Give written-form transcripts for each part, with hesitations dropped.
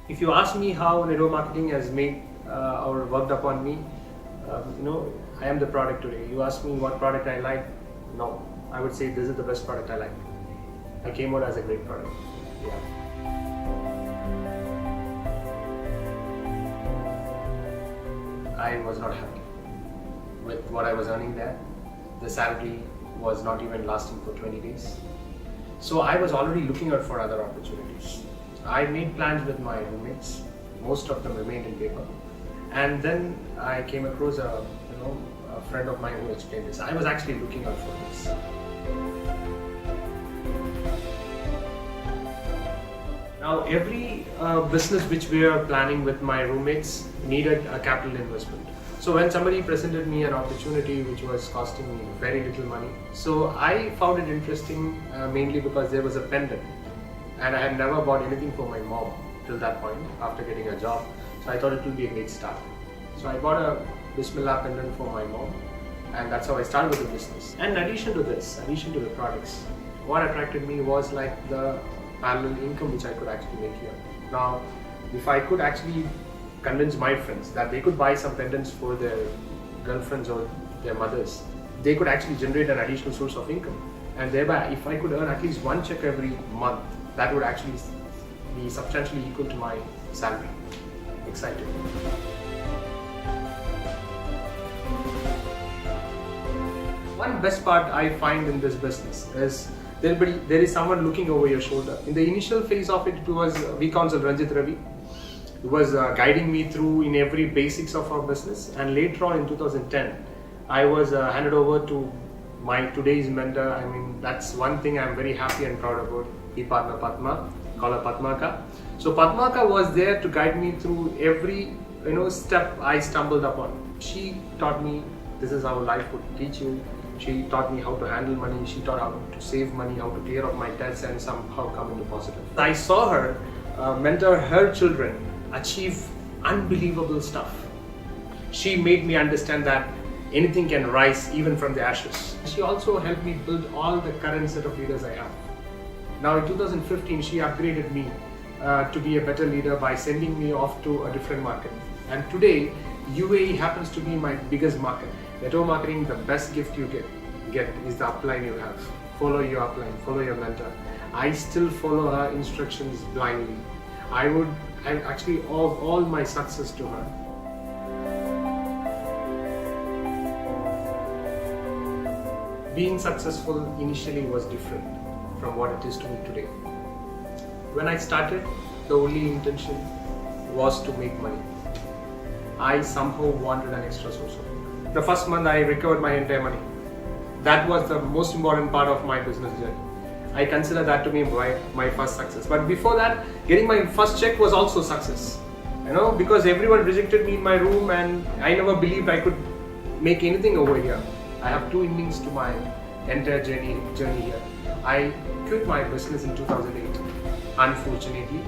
If you ask me how network marketing has made or worked upon me, I am the product today. You ask me what product I like, no, I would say this is the best product I like. I came out as a great product. Yeah. I was not happy with what I was earning there. The salary was not even lasting for 20 days. So I was already looking out for other opportunities. I made plans with my roommates. Most of them remained in paper. And then I came across a friend of mine who explained this. I was actually looking out for this. Now every business which we are planning with my roommates needed a capital investment. So when somebody presented me an opportunity which was costing me very little money, so I found it interesting mainly because there was a pendant, and I had never bought anything for my mom till that point after getting a job. So I thought it would be a great start. So I bought a Bismillah pendant for my mom, and that's how I started with the business. And in addition to this, in addition to the products, what attracted me was like the parallel income which I could actually make here. Now, if I could actually convince my friends that they could buy some pendants for their girlfriends or their mothers, they could actually generate an additional source of income. And thereby, if I could earn at least one check every month, that would actually be substantially equal to my salary. Excited. One best part I find in this business is there is someone looking over your shoulder. In the initial phase of it, it was V-Counsel Ranjit Ravi. He was guiding me through in every basics of our business, and later on in 2010, I was handed over to my today's mentor. I mean, that's one thing I'm very happy and proud about. My partner Padma, call her Padmaka. So Padmaka was there to guide me through every step I stumbled upon. She taught me this is how life would teach you. She taught me how to handle money. She taught how to save money, how to clear off my debts, and somehow come into positive. I saw her mentor her children achieve unbelievable stuff. She made me understand that anything can rise even from the ashes. She also helped me build all the current set of leaders I have. Now in 2015, she upgraded me to be a better leader by sending me off to a different market. And today, UAE happens to be my biggest market. Network marketing, the best gift you get is the upline you have. Follow your upline, follow your mentor. I still follow her instructions blindly. I actually owe all my success to her. Being successful initially was different from what it is to me today. When I started, the only intention was to make money. I somehow wanted an extra source of income. The first month I recovered my entire money. That was the most important part of my business journey. I consider that to be my first success. But before that, getting my first check was also success. Because everyone rejected me in my room, and I never believed I could make anything over here. I have two endings to my entire journey here. I quit my business in 2008, unfortunately,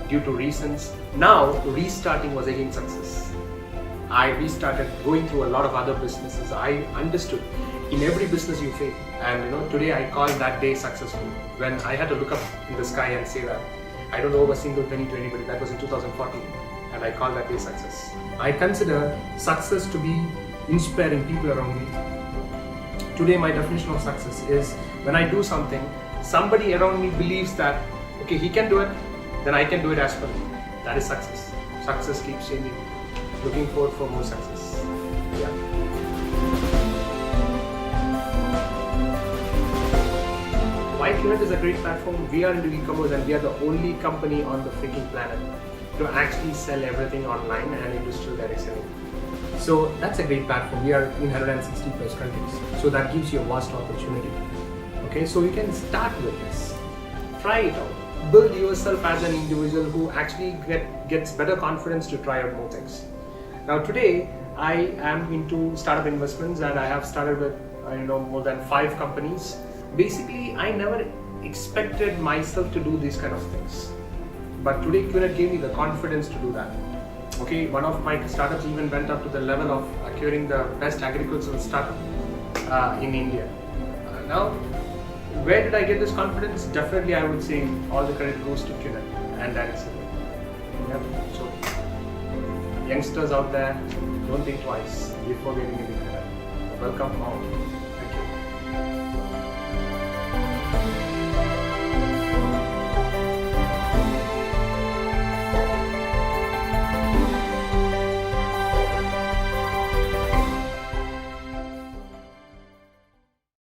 due to reasons. Now, restarting was again success. I restarted going through a lot of other businesses. I understood in every business you fail, and today I call that day successful. When I had to look up in the sky and say that I don't owe a single penny to anybody, that was in 2014, and I call that day success. I consider success to be inspiring people around me. Today my definition of success is when I do something, somebody around me believes that, okay, he can do it, then I can do it as well. That is success. Success keeps changing. Looking forward for more success. Yeah. Why QNET is a great platform? We are into e-commerce, and we are the only company on the freaking planet to actually sell everything online and industrial direct selling. So that's a great platform. We are in 160 plus countries. So that gives you a vast opportunity. Okay, so you can start with this. Try it out. Build yourself as an individual who actually gets better confidence to try out more things. Now today, I am into startup investments, and I have started with more than 5 companies. Basically, I never expected myself to do these kind of things. But today, QNET gave me the confidence to do that. Okay, one of my startups even went up to the level of acquiring the best agricultural startup in India. Now, where did I get this confidence? Definitely, I would say all the credit goes to QNET, and that is it. Yep. So, youngsters out there, don't think twice before getting into that. Welcome all. Thank you.